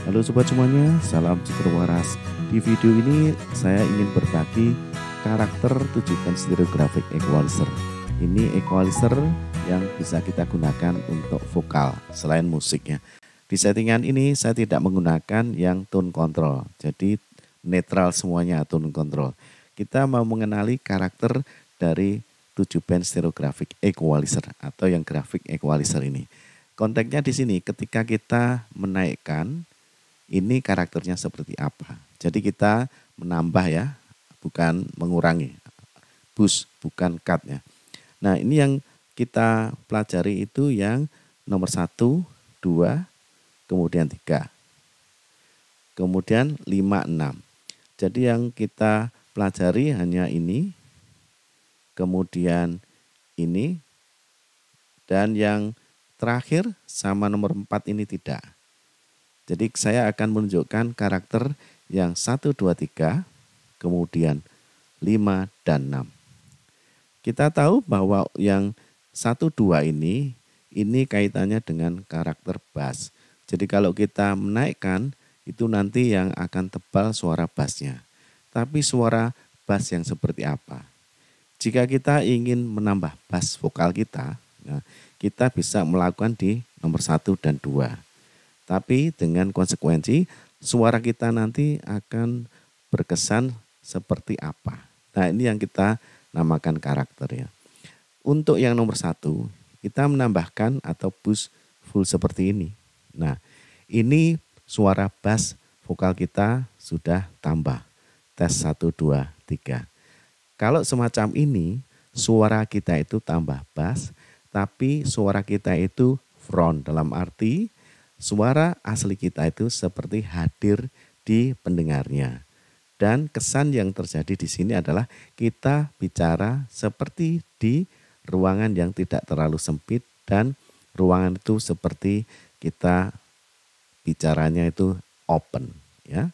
Halo sobat semuanya, salam citar waras. Di video ini saya ingin berbagi karakter 7 band stereographic equalizer. Ini equalizer yang bisa kita gunakan untuk vokal selain musiknya. Di settingan ini saya tidak menggunakan yang tone control, jadi netral semuanya tone control. Kita mau mengenali karakter dari 7 band stereographic equalizer atau yang graphic equalizer ini. Konteksnya di sini ketika kita menaikkan ini karakternya seperti apa. Jadi kita menambah ya, bukan mengurangi. Boost, bukan cut ya. Nah ini yang kita pelajari itu yang nomor 1, 2, kemudian 3. Kemudian 5, 6. Jadi yang kita pelajari hanya ini, kemudian ini, dan yang terakhir sama nomor 4 ini tidak. Jadi saya akan menunjukkan karakter yang 1, 2, 3, kemudian 5 dan 6. Kita tahu bahwa yang 1, 2 ini kaitannya dengan karakter bass. Jadi kalau kita menaikkan itu nanti yang akan tebal suara bassnya. Tapi suara bass yang seperti apa? Jika kita ingin menambah bass vokal kita, nah, kita bisa melakukan di nomor 1 dan 2. Tapi dengan konsekuensi suara kita nanti akan berkesan seperti apa. Nah ini yang kita namakan karakter ya. Untuk yang nomor 1 kita menambahkan atau boost full seperti ini. Nah ini suara bass vokal kita sudah tambah. Tes 1, 2, 3. Kalau semacam ini suara kita itu tambah bass tapi suara kita itu front dalam arti suara asli kita itu seperti hadir di pendengarnya. Dan kesan yang terjadi di sini adalah kita bicara seperti di ruangan yang tidak terlalu sempit dan ruangan itu seperti kita bicaranya itu open ya.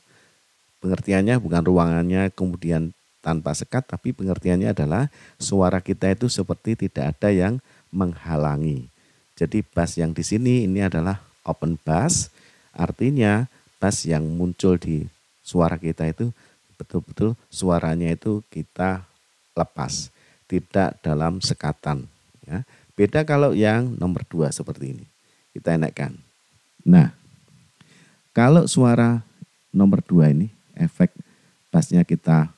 Pengertiannya bukan ruangannya kemudian tanpa sekat, tapi pengertiannya adalah suara kita itu seperti tidak ada yang menghalangi. Jadi bass yang di sini ini adalah open bass, artinya bass yang muncul di suara kita itu betul-betul suaranya itu kita lepas, tidak dalam sekatan. Ya. Beda kalau yang nomor 2 seperti ini, kita naikkan. Nah, kalau suara nomor 2 ini, efek bassnya kita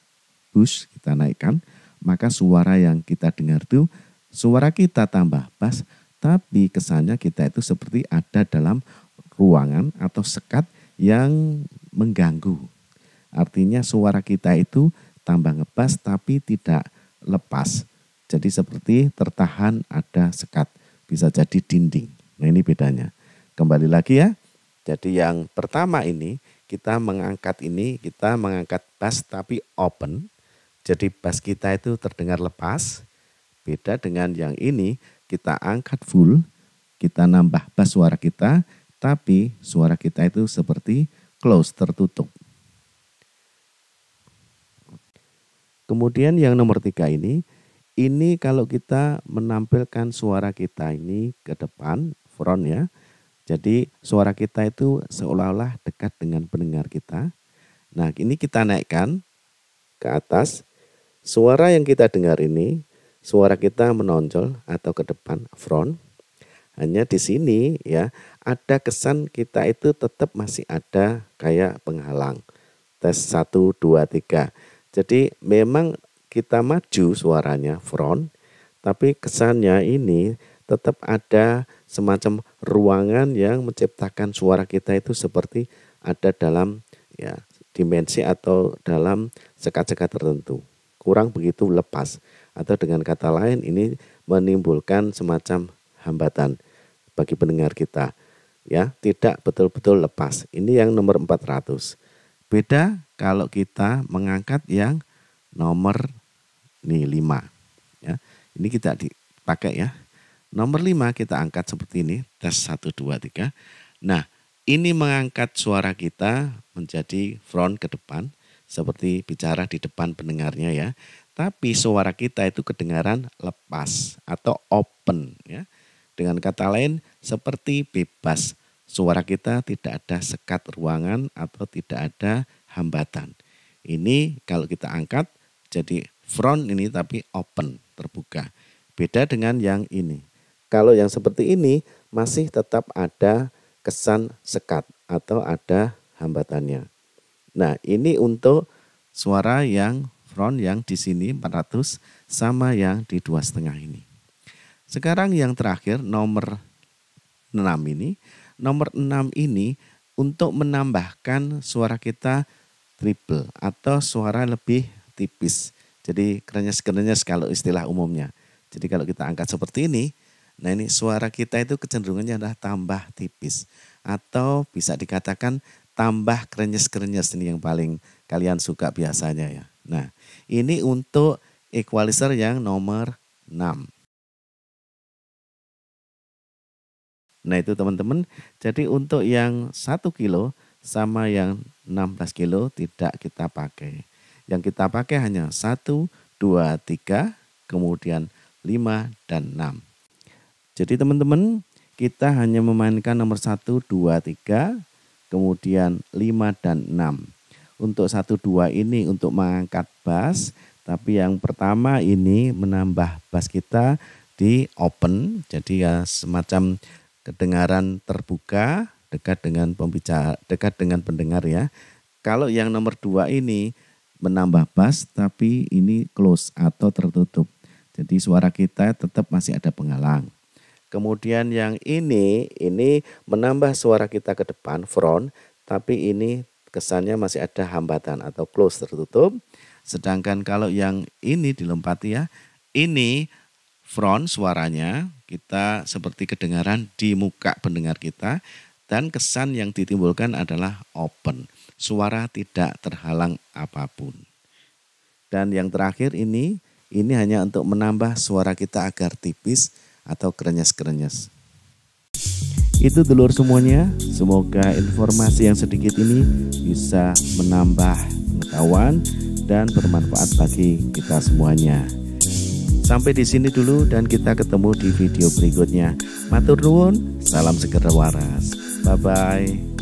boost, kita naikkan, maka suara yang kita dengar itu, suara kita tambah bass, tapi kesannya kita itu seperti ada dalam ruangan atau sekat yang mengganggu. Artinya suara kita itu tambah ngebas tapi tidak lepas. Jadi seperti tertahan ada sekat, bisa jadi dinding. Nah ini bedanya. Kembali lagi ya. Jadi yang pertama ini kita mengangkat bass tapi open. Jadi bass kita itu terdengar lepas. Beda dengan yang ini kita angkat full, kita nambah bass suara kita, tapi suara kita itu seperti close, tertutup. Kemudian yang nomor 3 ini kalau kita menampilkan suara kita ini ke depan, front ya. Jadi suara kita itu seolah-olah dekat dengan pendengar kita. Nah ini kita naikkan ke atas, suara yang kita dengar ini, suara kita menonjol atau ke depan front. Hanya di sini ya ada kesan kita itu tetap masih ada kayak penghalang. Tes 1, 2, 3. Jadi memang kita maju suaranya front, tapi kesannya ini tetap ada semacam ruangan yang menciptakan suara kita itu seperti ada dalam ya dimensi atau dalam sekat-sekat tertentu. Kurang begitu lepas. Atau dengan kata lain ini menimbulkan semacam hambatan bagi pendengar kita. Ya, tidak betul-betul lepas. Ini yang nomor 400. Beda kalau kita mengangkat yang nomor 5. Ya, ini kita dipakai ya. Nomor 5 kita angkat seperti ini. Tes 1, 2, 3. Nah, ini mengangkat suara kita menjadi front ke depan. Seperti bicara di depan pendengarnya ya. Tapi suara kita itu kedengaran lepas atau open ya. Dengan kata lain seperti bebas. suara kita tidak ada sekat ruangan atau tidak ada hambatan. Ini kalau kita angkat jadi front ini tapi open, terbuka. Beda dengan yang ini. Kalau yang seperti ini masih tetap ada kesan sekat atau ada hambatannya. Nah, ini untuk suara yang front yang di sini 400 sama yang di 2,5 ini. Sekarang yang terakhir nomor 6 ini. Nomor 6 ini untuk menambahkan suara kita triple atau suara lebih tipis. Jadi krenyes-krenyes kalau istilah umumnya. Jadi kalau kita angkat seperti ini, nah ini suara kita itu kecenderungannya adalah tambah tipis. Atau bisa dikatakan tambah krenyes-krenyes, ini yang paling kalian suka biasanya ya. Nah ini untuk equalizer yang nomor 6. Nah itu teman-teman, jadi untuk yang 1 kilo sama yang 16 kilo tidak kita pakai. Yang kita pakai hanya 1, 2, 3, kemudian 5 dan 6. Jadi teman-teman, kita hanya memainkan nomor 1, 2, 3, kemudian 5 dan 6. Untuk 1, 2 ini untuk mengangkat bass, tapi yang pertama ini menambah bass kita di open, jadi ya semacam kedengaran terbuka, dekat dengan pembicara, dekat dengan pendengar ya. Kalau yang nomor 2 ini menambah bass tapi ini close atau tertutup. Jadi suara kita tetap masih ada penghalang. Kemudian yang ini menambah suara kita ke depan front, tapi ini kesannya masih ada hambatan atau close tertutup. Sedangkan kalau yang ini dilempati ya, ini front suaranya kita seperti kedengaran di muka pendengar kita dan kesan yang ditimbulkan adalah open. Suara tidak terhalang apapun. Dan yang terakhir ini hanya untuk menambah suara kita agar tipis atau krenyes-krenyes. Itu dulur semuanya, semoga informasi yang sedikit ini bisa menambah pengetahuan dan bermanfaat bagi kita semuanya. Sampai di sini dulu dan kita ketemu di video berikutnya. Matur nuwun, salam seger waras. Bye-bye.